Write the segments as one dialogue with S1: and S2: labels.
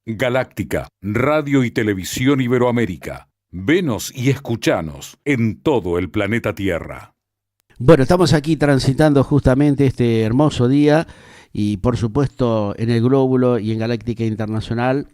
S1: Galáctica, Radio y Televisión Iberoamérica. Venos y escuchanos en todo el planeta Tierra.
S2: Bueno, estamos aquí transitando justamente este hermoso día y por supuesto en el Glóbulo y en Galáctica Internacional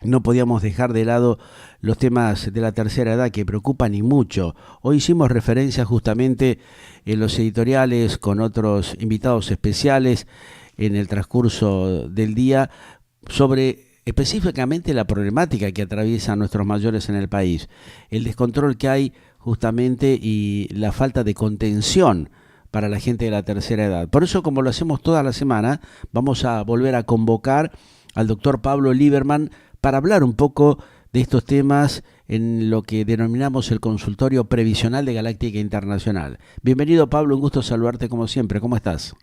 S2: no podíamos dejar de lado los temas de la tercera edad que preocupan y mucho. Hoy hicimos referencia justamente en los editoriales con otros invitados especiales en el transcurso del día sobre específicamente la problemática que atraviesan nuestros mayores en el país, el descontrol que hay justamente y la falta de contención para la gente de la tercera edad. Por eso, como lo hacemos toda la semana, vamos a volver a convocar al doctor Pablo Lieberman para hablar un poco de estos temas en lo que denominamos el consultorio previsional de Galáctica Internacional. Bienvenido, Pablo, un gusto saludarte como siempre. ¿Cómo estás?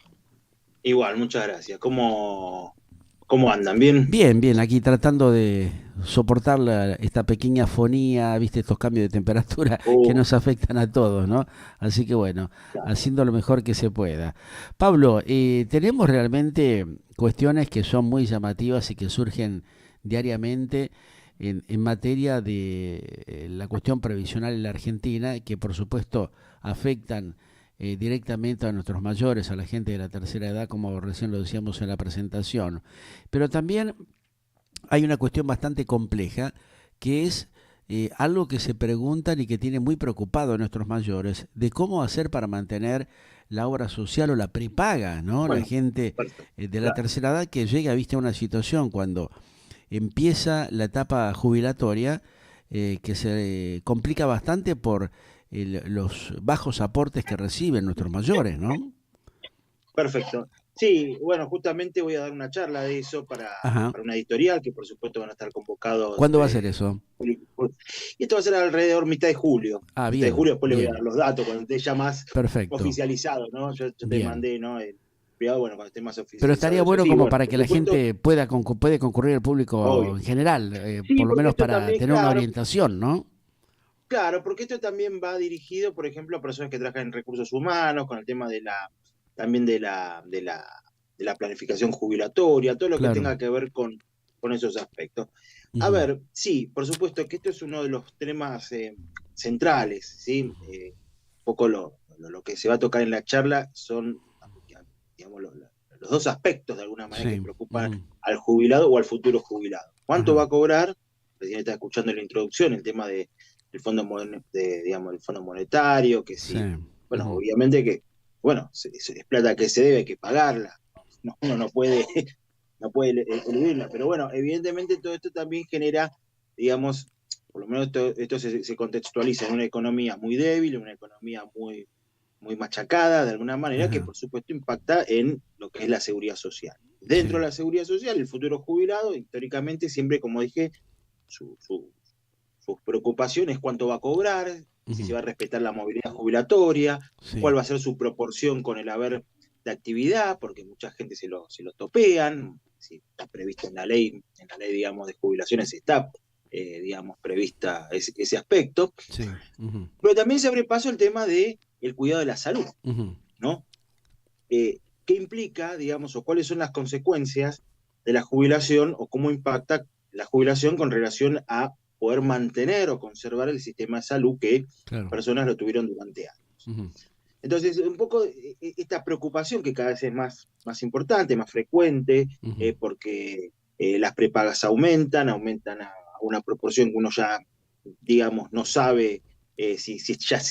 S3: Igual, muchas gracias. ¿Cómo andan? ¿Bien?
S2: Bien, bien, aquí tratando de soportar esta pequeña fonía, viste, estos cambios de temperatura que
S3: Uh,
S2: nos afectan a todos, ¿no? Así que bueno,
S3: claro.
S2: haciendo lo mejor que se pueda. Pablo, tenemos realmente cuestiones que son muy llamativas y que surgen diariamente en materia de la cuestión previsional en la Argentina, que por supuesto afectan directamente a nuestros mayores, a la gente de la tercera edad, como recién lo decíamos en la presentación. Pero también hay una cuestión bastante compleja, que es algo que se preguntan y que tiene muy preocupado a nuestros mayores, de cómo hacer para mantener la obra social o la prepaga, ¿no? La
S3: Bueno,
S2: gente
S3: perfecto.
S2: de la
S3: Claro.
S2: tercera edad que llega, viste, a una situación cuando empieza la etapa jubilatoria que se complica bastante por los bajos aportes que reciben nuestros mayores, ¿no?
S3: Perfecto. Sí, bueno, justamente voy a dar una charla de eso
S2: Ajá.
S3: para una editorial que por supuesto van a estar convocados.
S2: ¿Cuándo va a ser eso?
S3: Y esto va a ser alrededor mitad de julio.
S2: Ah,
S3: Mitad de
S2: bien,
S3: julio, después le voy a dar
S2: bien,
S3: los datos cuando esté ya más
S2: perfecto,
S3: oficializado, ¿no? Yo te
S2: bien.
S3: mandé, ¿no? El privado, bueno, cuando esté más
S2: Pero
S3: oficializado
S2: estaría
S3: eso.
S2: bueno
S3: Sí,
S2: como
S3: bueno,
S2: para
S3: por
S2: que la
S3: supuesto,
S2: gente puede concurrir el público
S3: obvio.
S2: en general,
S3: Sí,
S2: por lo
S3: porque
S2: menos
S3: esto
S2: para
S3: también,
S2: tener una
S3: claro,
S2: orientación, ¿no?
S3: claro, porque esto también va dirigido, por ejemplo, a personas que trabajan en recursos humanos, con el tema también de la planificación jubilatoria, todo lo que
S2: Claro.
S3: tenga que ver con esos aspectos. A
S2: Ujú.
S3: ver, sí, por supuesto que esto es uno de los temas centrales, ¿sí? Un poco lo que se va a tocar en la charla son, digamos, los dos aspectos de alguna manera que
S2: Sí.
S3: preocupan
S2: Ujú.
S3: al jubilado o al futuro jubilado. ¿Cuánto va
S2: Ajá.
S3: a cobrar? Recién está escuchando en la introducción el tema del fondo, digamos, el fondo monetario, que
S2: Sí.
S3: sí, bueno,
S2: Ujú.
S3: obviamente que, bueno, es plata que se debe, hay que pagarla, no, uno no puede, no puede eludirla, pero bueno, evidentemente todo esto también genera, digamos, por lo menos esto se contextualiza en una economía muy débil, en una economía muy machacada de alguna manera, que
S2: Ajá.
S3: por supuesto impacta en lo que es la seguridad social. Dentro
S2: Sí.
S3: de la seguridad social, el futuro jubilado, históricamente, siempre, como dije, su, su, sus preocupaciones, cuánto va a cobrar, si se
S2: Ujú.
S3: va a respetar la movilidad jubilatoria,
S2: Sí.
S3: cuál va a ser su proporción con el haber de actividad, porque mucha gente se lo topean, si está previsto en la ley, digamos, de jubilaciones está, digamos, prevista ese aspecto,
S2: Sí. Ujú.
S3: pero también se abre paso el tema de el cuidado de la salud,
S2: Ujú.
S3: ¿no? ¿Qué implica, digamos, o cuáles son las consecuencias de la jubilación o cómo impacta la jubilación con relación a poder mantener o conservar el sistema de salud que
S2: Claro.
S3: personas lo tuvieron durante años?
S2: Ujú.
S3: Entonces, un poco esta preocupación que cada vez es más importante, más frecuente,
S2: Ujú.
S3: porque las prepagas aumentan a una proporción que uno ya, digamos, no sabe si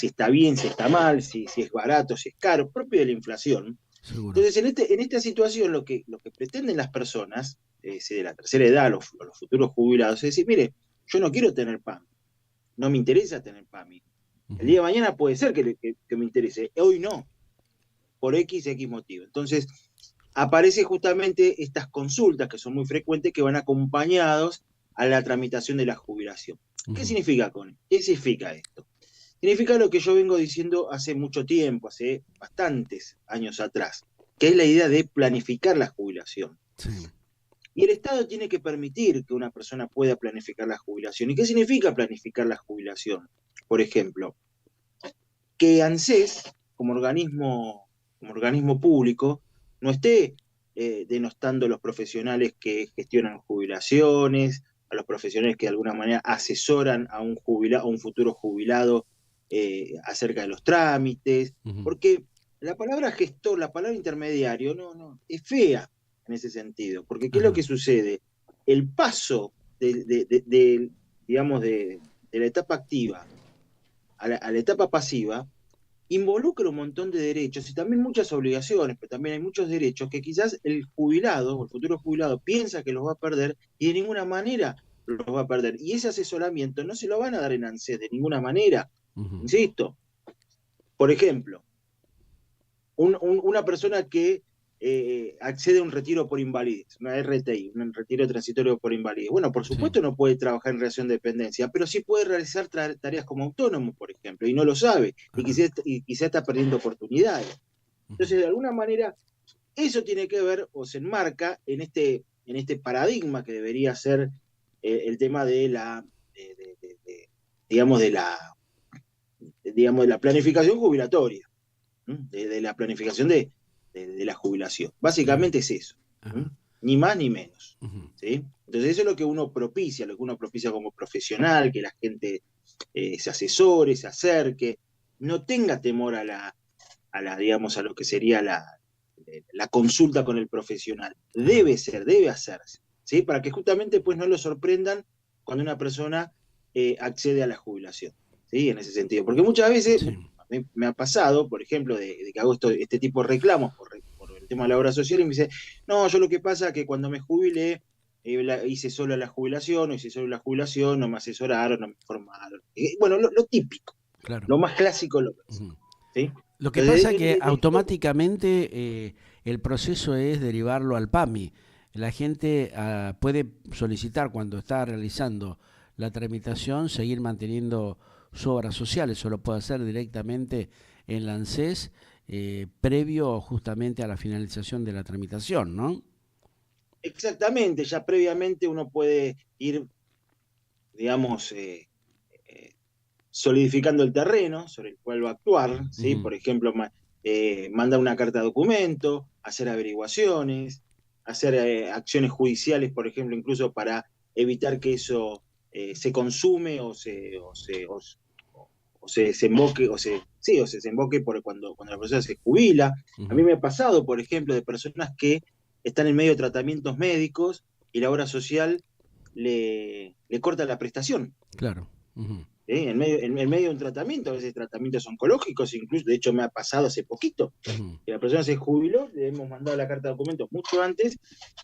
S3: está bien, si está mal, si es barato, si es caro, propio de la inflación.
S2: Seguro.
S3: Entonces, en esta situación, lo que pretenden las personas, si de la tercera edad, los futuros jubilados, es decir, mire, yo no quiero tener PAMI, no me interesa tener PAMI. El
S2: Ujú.
S3: día de mañana puede ser que me interese, hoy no, por X motivo. Entonces, aparecen justamente estas consultas que son muy frecuentes que van acompañados a la tramitación de la jubilación. ¿Qué
S2: Ujú.
S3: significa qué significa esto? Significa lo que yo vengo diciendo hace mucho tiempo, hace bastantes años atrás, que es la idea de planificar la jubilación.
S2: Sí.
S3: Y el Estado tiene que permitir que una persona pueda planificar la jubilación. ¿Y qué significa planificar la jubilación? Por ejemplo, que ANSES, como organismo público, no esté denostando a los profesionales que gestionan jubilaciones, a los profesionales que de alguna manera asesoran a un jubilado, a un futuro jubilado acerca de los trámites, porque la palabra gestor, la palabra intermediario, es fea en ese sentido, porque ¿qué es lo que sucede? El paso digamos, de la etapa activa a la etapa pasiva involucra un montón de derechos y también muchas obligaciones, pero también hay muchos derechos que quizás el jubilado o el futuro jubilado piensa que los va a perder y de ninguna manera los va a perder. Y ese asesoramiento no se lo van a dar en ANSES de ninguna manera. Insisto, por ejemplo, una persona que accede a un retiro por invalidez, una RTI, un retiro transitorio por invalidez. Bueno, por supuesto no puede trabajar en relación de dependencia, pero sí puede realizar tareas como autónomo, por ejemplo, y no lo sabe, y quizá está perdiendo oportunidades. Entonces, de alguna manera, eso tiene que ver o se enmarca en este paradigma que debería ser el tema de la, digamos, de la planificación jubilatoria, de la planificación de la jubilación. Básicamente es eso, ni más ni menos. ¿Sí? Entonces eso es lo que uno propicia como profesional, que la gente se asesore, se acerque, no tenga temor digamos, a lo que sería la consulta con el profesional. Debe hacerse, ¿sí? Para que justamente pues no lo sorprendan cuando una persona accede a la jubilación, ¿sí? En ese sentido. Porque muchas veces me ha pasado, por ejemplo, de que hago este tipo de reclamos por el tema de la obra social y me dice, no, yo lo que pasa es que cuando me jubilé hice solo la jubilación, no me asesoraron, no me informaron. Bueno, lo típico, lo más clásico, ¿sí?
S2: Lo que pasa es que automáticamente el proceso es derivarlo al PAMI. La gente puede solicitar cuando está realizando la tramitación seguir manteniendo su obra social. Eso lo puede hacer directamente en la ANSES previo justamente a la finalización de la tramitación, ¿no?
S3: Exactamente, ya previamente uno puede ir, digamos, solidificando el terreno sobre el cual va a actuar, ¿sí? Por ejemplo, mandar una carta de documento, hacer averiguaciones, hacer acciones judiciales, por ejemplo, incluso para evitar que eso se consume o se desemboque, se desemboque cuando la persona se jubila. A mí me ha pasado, por ejemplo, de personas que están en medio de tratamientos médicos y la obra social le corta la prestación.
S2: Claro.
S3: En medio de un tratamiento, a veces tratamientos oncológicos, incluso, de hecho me ha pasado hace poquito, que la persona se jubiló, le hemos mandado la carta de documentos mucho antes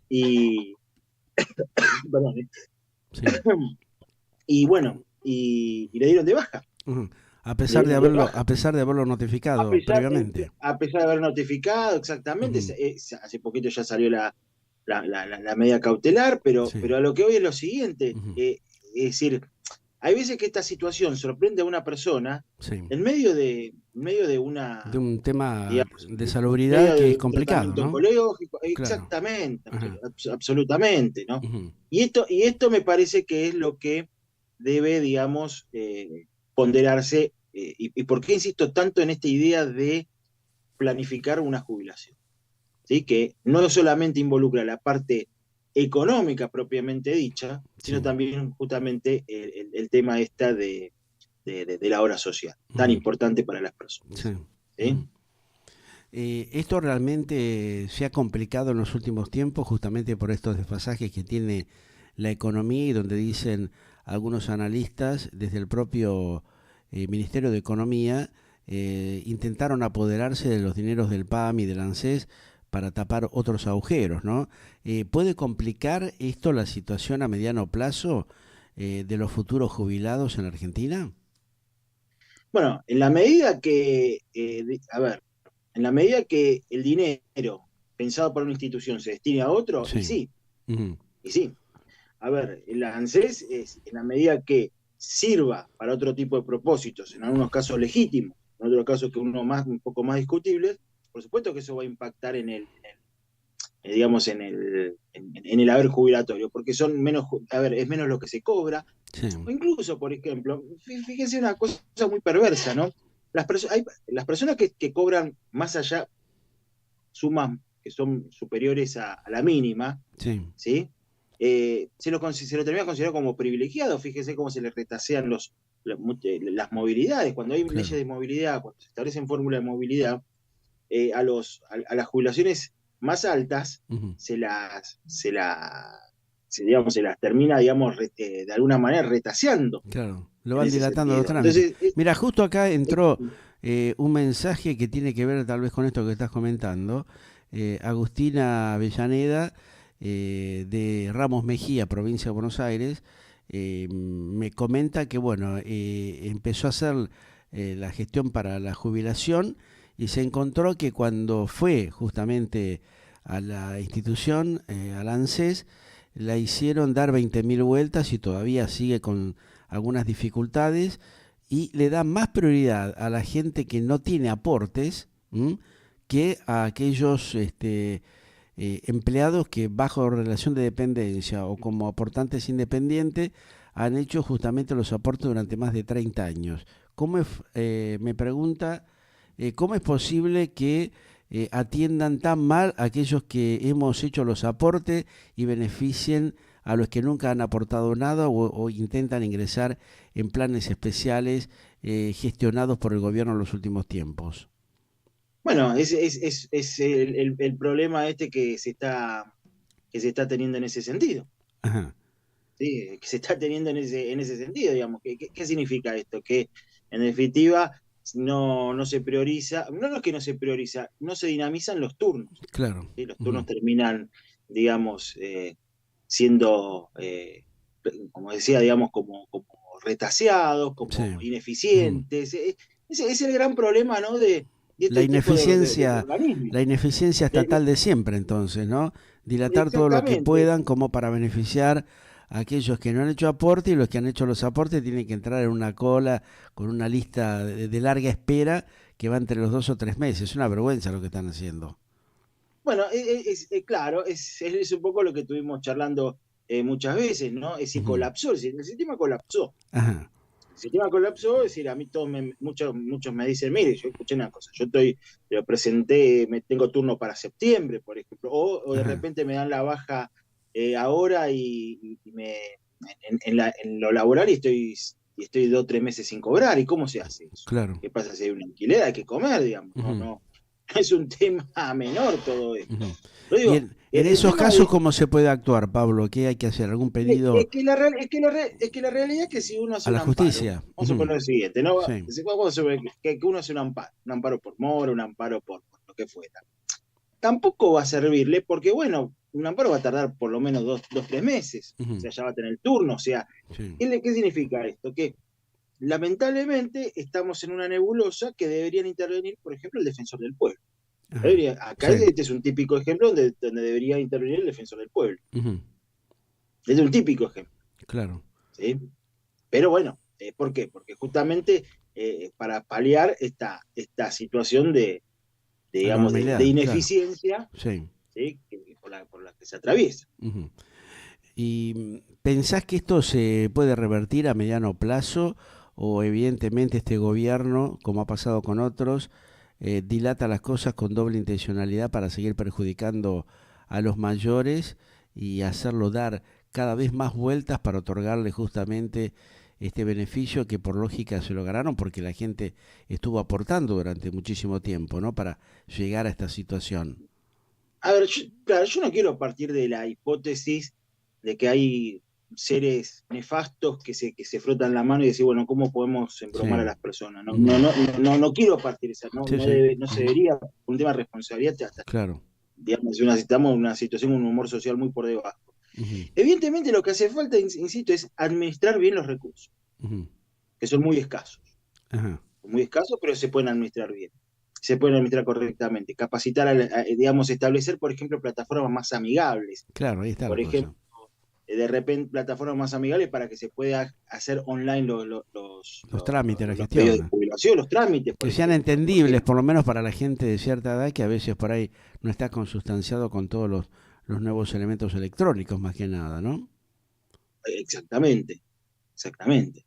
S3: y perdón, y bueno, y le dieron de baja.
S2: A pesar de haberlo notificado previamente.
S3: A pesar de haber notificado, exactamente, hace poquito ya salió la medida cautelar, pero a lo que hoy es lo siguiente, es decir, hay veces que esta situación sorprende a una persona en medio de
S2: un tema,
S3: digamos,
S2: de salubridad que es complicado, ¿no?
S3: Oncológico, exactamente, absolutamente, ¿no? Y esto me parece que es lo que debe, digamos, ponderarse, y por qué insisto tanto en esta idea de planificar una jubilación, ¿sí? Que no solamente involucra la parte económica propiamente dicha, sino también justamente el tema de la obra social, tan importante para las personas. ¿Sí?
S2: Esto realmente se ha complicado en los últimos tiempos justamente por estos desfasajes que tiene la economía y donde dicen algunos analistas desde el propio Ministerio de Economía intentaron apoderarse de los dineros del PAM y del ANSES para tapar otros agujeros, ¿no? ¿Puede complicar esto la situación a mediano plazo de los futuros jubilados en Argentina?
S3: Bueno, en la medida que, en la medida que el dinero pensado para una institución se destine a otro, y sí. A ver, el ANSES es en la medida que sirva para otro tipo de propósitos, en algunos casos legítimos, en otros casos que un poco más discutibles, por supuesto que eso va a impactar en el haber jubilatorio, porque es menos lo que se cobra. O incluso, por ejemplo, fíjense una cosa muy perversa, ¿no? Las personas que cobran más allá, suman que son superiores a la mínima,
S2: Sí,
S3: ¿sí? Se lo termina considerando como privilegiado. Fíjese cómo se le retasean las movilidades. Cuando hay leyes
S2: claro.
S3: de movilidad, cuando se establecen fórmulas de movilidad, a las jubilaciones más altas
S2: Ujú,
S3: se las, se la, digamos, se las termina, digamos, de alguna manera retaseando
S2: claro, lo
S3: en
S2: van
S3: ese
S2: dilatando los
S3: sentido.
S2: trámites.
S3: Entonces,
S2: Mira, justo acá
S3: es-
S2: entró un mensaje que tiene que ver tal vez con esto que estás comentando. Agustina Avellaneda, de Ramos Mejía, provincia de Buenos Aires, me comenta que, bueno, empezó a hacer la gestión para la jubilación y se encontró que cuando fue justamente a la institución, al ANSES, la hicieron dar 20.000 vueltas y todavía sigue con algunas dificultades y le da más prioridad a la gente que no tiene aportes, ¿m?, que a aquellos empleados que bajo relación de dependencia o como aportantes independientes han hecho justamente los aportes durante más de 30 años. Me pregunta, ¿cómo es posible que atiendan tan mal a aquellos que hemos hecho los aportes y beneficien a los que nunca han aportado nada o intentan ingresar en planes especiales gestionados por el gobierno en los últimos tiempos?
S3: bueno, es el problema este que se está teniendo en ese sentido.
S2: Ajá,
S3: ¿Sí? Que se está teniendo en ese sentido, digamos. ¿Qué significa esto? Que en definitiva no se prioriza, no es que no se prioriza, no se dinamizan los turnos.
S2: claro.
S3: ¿Sí? Los turnos
S2: Ujú,
S3: terminan, digamos, siendo, como decía, digamos, como retaseados,
S2: sí.
S3: como
S2: Ujú.
S3: ineficientes. Ese es el gran problema, ¿no? De
S2: La
S3: este tipo de
S2: ineficiencia,
S3: organismos.
S2: la ineficiencia
S3: De-
S2: estatal de siempre, entonces, ¿no? Dilatar todo lo que
S3: exactamente.
S2: puedan como para beneficiar a aquellos que no han hecho aporte y los que han hecho los aportes tienen que entrar en una cola con una lista de larga espera que va entre los 2 o 3 meses. Es una vergüenza lo que están haciendo.
S3: Bueno, claro, es un poco lo que estuvimos charlando muchas veces, ¿no? Es decir,
S2: Ujú.
S3: colapsó, el sistema colapsó.
S2: Ajá,
S3: El sistema colapsó, es decir, a mí muchos me dicen, mire, yo escuché una cosa, lo presenté, me tengo turno para septiembre, por ejemplo, o de
S2: ajá,
S3: repente me dan la baja ahora en lo laboral y estoy 2 o 3 meses sin cobrar, ¿y cómo se hace eso?
S2: claro.
S3: ¿Qué pasa si hay un alquiler? Hay que comer, digamos, no,
S2: Ujú,
S3: no, no es un tema menor todo esto.
S2: ujú.
S3: Lo
S2: Y
S3: digo,
S2: en
S3: el
S2: esos
S3: tema
S2: casos,
S3: de,
S2: ¿cómo se puede actuar, Pablo? ¿Qué hay que hacer? ¿Algún
S3: es
S2: pedido
S3: que la realidad es que si uno
S2: a
S3: hace un
S2: la
S3: amparo,
S2: justicia?
S3: vamos a
S2: Ujú,
S3: suponer lo siguiente, ¿no?
S2: sí,
S3: Vamos a suponer que uno hace un amparo por mora, un amparo por lo que fuera. Tampoco va a servirle porque, bueno, un amparo va a tardar por lo menos 3 meses, o
S2: ujú,
S3: sea, ya va a tener el turno, o sea,
S2: sí,
S3: ¿qué significa esto? Que lamentablemente estamos en una nebulosa que deberían intervenir, por ejemplo, el defensor del pueblo.
S2: ajá,
S3: Acá
S2: sí,
S3: este es un típico ejemplo donde debería intervenir el defensor del pueblo.
S2: ujú,
S3: Es un típico ejemplo,
S2: claro.
S3: ¿sí? Pero bueno, ¿por qué? Porque justamente para paliar esta situación digamos, de
S2: Anormalidad, claro.
S3: ineficiencia,
S2: Sí.
S3: ¿sí? Por la que se atraviesa.
S2: Ujú. ¿Y pensás que esto se puede revertir a mediano plazo o evidentemente este gobierno, como ha pasado con otros, dilata las cosas con doble intencionalidad para seguir perjudicando a los mayores y hacerlo dar cada vez más vueltas para otorgarle justamente este beneficio que por lógica se lo ganaron porque la gente estuvo aportando durante muchísimo tiempo, ¿no? Para llegar a esta situación.
S3: A ver, claro, yo no quiero partir de la hipótesis de que hay seres nefastos que se frotan la mano y decir, bueno, ¿cómo podemos embromar a
S2: Sí.
S3: las personas? No, no,
S2: Ujú.
S3: no, no, no quiero partir de esa, no,
S2: Sí, sí.
S3: no se
S2: Ujú.
S3: debería, por un tema de responsabilidad, hasta,
S2: Claro.
S3: digamos, si necesitamos una situación, un humor social muy por debajo.
S2: Ujú,
S3: Evidentemente lo que hace falta, insisto, es administrar bien los recursos,
S2: ujú,
S3: que son muy escasos.
S2: ajá,
S3: Muy escasos, pero se pueden administrar bien. Se pueden administrar correctamente. Capacitar, digamos, establecer, por ejemplo, plataformas más amigables.
S2: claro, ahí está la
S3: Por ejemplo,
S2: cosa.
S3: de repente, plataformas más amigables para que se pueda hacer online
S2: Los trámites, la
S3: los pedidos de
S2: gestión.
S3: jubilación, los trámites, por
S2: Que sean
S3: ejemplo.
S2: entendibles, por lo menos para la gente de cierta edad que a veces por ahí no está consustanciado con todos los nuevos elementos electrónicos, más que nada, ¿no?
S3: Exactamente, exactamente.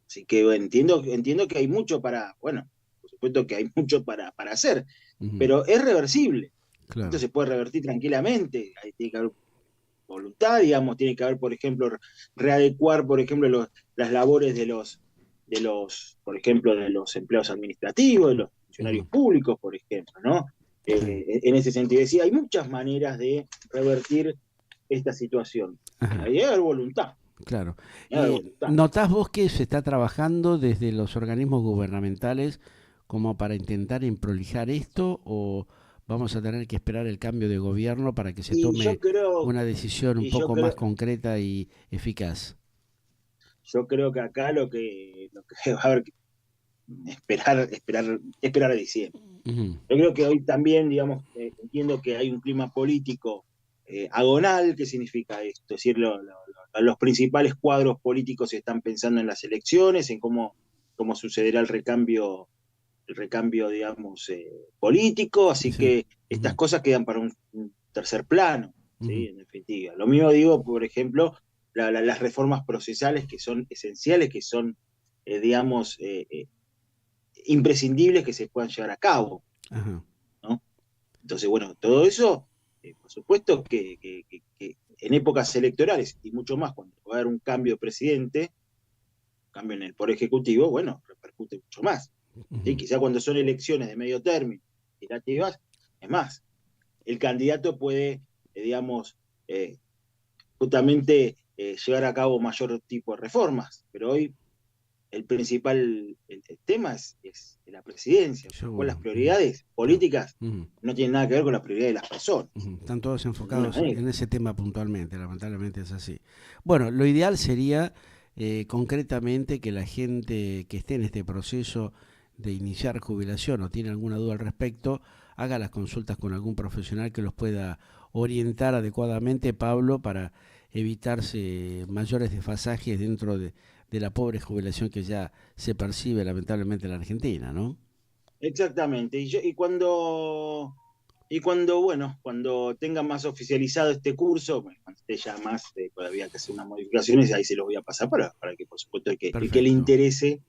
S3: Así que bueno, entiendo que hay mucho bueno, por supuesto que hay mucho para hacer,
S2: Ujú,
S3: pero es reversible.
S2: Claro.
S3: Esto se puede revertir tranquilamente. Ahí tiene que haber voluntad, digamos, tiene que haber, por ejemplo, readecuar, por ejemplo, las labores por ejemplo, de los empleados administrativos, de los funcionarios públicos, por ejemplo, ¿no?
S2: Sí.
S3: En ese sentido, decía, hay muchas maneras de revertir esta situación.
S2: Ajá.
S3: Hay que haber voluntad.
S2: Claro.
S3: Hay que haber voluntad.
S2: ¿Notás vos que se está trabajando desde los organismos gubernamentales como para intentar improlijar esto o vamos a tener que esperar el cambio de gobierno para que se
S3: Y yo
S2: tome
S3: creo,
S2: una decisión un
S3: y yo
S2: poco más
S3: creo,
S2: concreta y eficaz?
S3: yo creo que acá lo que va a haber que esperar a diciembre.
S2: Ujú.
S3: Yo creo que hoy también, digamos, entiendo que hay un clima político agonal. ¿Qué significa esto? Es decir, los principales cuadros políticos están pensando en las elecciones, en cómo sucederá el recambio, digamos, político, así
S2: Sí.
S3: que estas
S2: Ujú.
S3: cosas quedan para un tercer plano,
S2: Ujú.
S3: ¿sí? En definitiva. Lo mismo digo, por ejemplo, las reformas procesales que son esenciales, que son, digamos, imprescindibles que se puedan llevar a cabo,
S2: Ajá.
S3: ¿no? Entonces, bueno, todo eso, por supuesto que en épocas electorales y mucho más cuando va a haber un cambio de presidente, cambio en el Poder Ejecutivo, bueno, repercute mucho más. ¿Sí?
S2: Ujú.
S3: Quizá cuando son elecciones de medio término, legislativas, es más, el candidato puede, digamos, eh, justamente llevar a cabo mayor tipo de reformas, pero hoy el principal el tema es la presidencia, con lo cual las
S2: Seguro. Ujú.
S3: prioridades
S2: Claro.
S3: políticas
S2: Ujú.
S3: no tienen nada que ver con las prioridades de las personas,
S2: Ujú. Están todos
S3: de ninguna
S2: enfocados
S3: manera.
S2: en ese tema puntualmente, lamentablemente es así. Bueno, lo ideal sería concretamente que la gente que esté en este proceso de iniciar jubilación o tiene alguna duda al respecto, haga las consultas con algún profesional que los pueda orientar adecuadamente, Pablo, para evitarse mayores desfasajes dentro de la pobre jubilación que ya se percibe lamentablemente en la Argentina, ¿no?
S3: Exactamente. Bueno, cuando tengan más oficializado este curso, bueno, cuando esté ya más, todavía que hacer unas modificaciones, ahí se los voy a pasar para que, por supuesto, el que le
S2: Perfecto.
S3: interese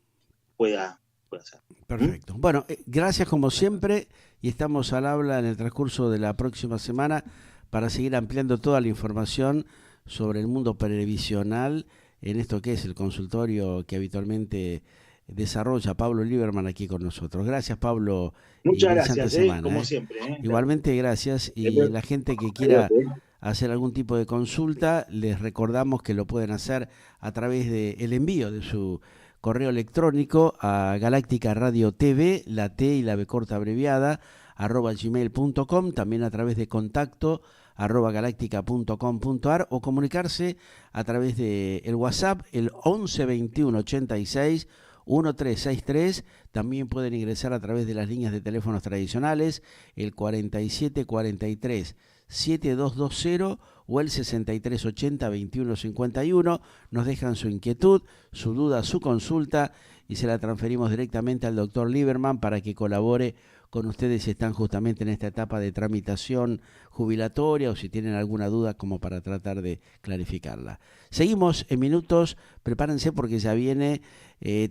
S3: pueda hacer. ¿Mm?
S2: Perfecto. Bueno, gracias como siempre y estamos al habla en el transcurso de la próxima semana para seguir ampliando toda la información sobre el mundo previsional en esto que es el consultorio que habitualmente desarrolla Pablo Lieberman aquí con nosotros. Gracias, Pablo, y
S3: Muchas
S2: interesante
S3: gracias,
S2: semana,
S3: como
S2: ¿eh?
S3: siempre.
S2: Igualmente, gracias. Y
S3: Después-
S2: la gente que quiera
S3: Adiós.
S2: hacer algún tipo de consulta, les recordamos que lo pueden hacer a través del envío de su correo electrónico a Galáctica Radio TV, la T y la B corta abreviada, @gmail.com, también a través de contacto @galáctica.com.ar o comunicarse a través de el WhatsApp, el 11 21 86 1363. También pueden ingresar a través de las líneas de teléfonos tradicionales, el 4743 7220 o el 6380 2151. Nos dejan su inquietud, su duda, su consulta y se la transferimos directamente al doctor Lieberman para que colabore con ustedes si están justamente en esta etapa de tramitación jubilatoria o si tienen alguna duda como para tratar de clarificarla. Seguimos en minutos, prepárense porque ya viene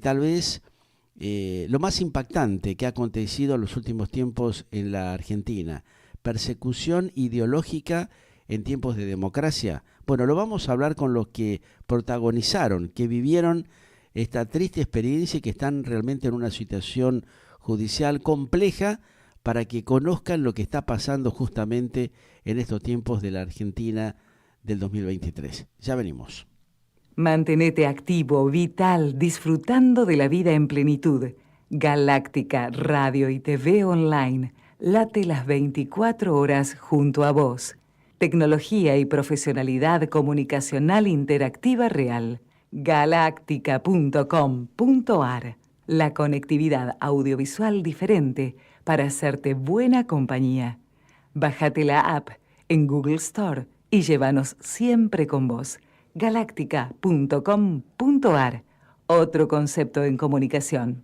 S2: tal vez lo más impactante que ha acontecido en los últimos tiempos en la Argentina, persecución ideológica en tiempos de democracia. Bueno, lo vamos a hablar con los que protagonizaron, que vivieron esta triste experiencia y que están realmente en una situación judicial compleja para que conozcan lo que está pasando justamente en estos tiempos de la Argentina del 2023. Ya venimos.
S4: Mantenete activo, vital, disfrutando de la vida en plenitud. Galáctica Radio y TV Online. Late las 24 horas junto a vos. Tecnología y profesionalidad comunicacional interactiva real. Galáctica.com.ar. La conectividad audiovisual diferente para hacerte buena compañía. Bájate la app en Google Store y llévanos siempre con vos. Galáctica.com.ar. Otro concepto en comunicación.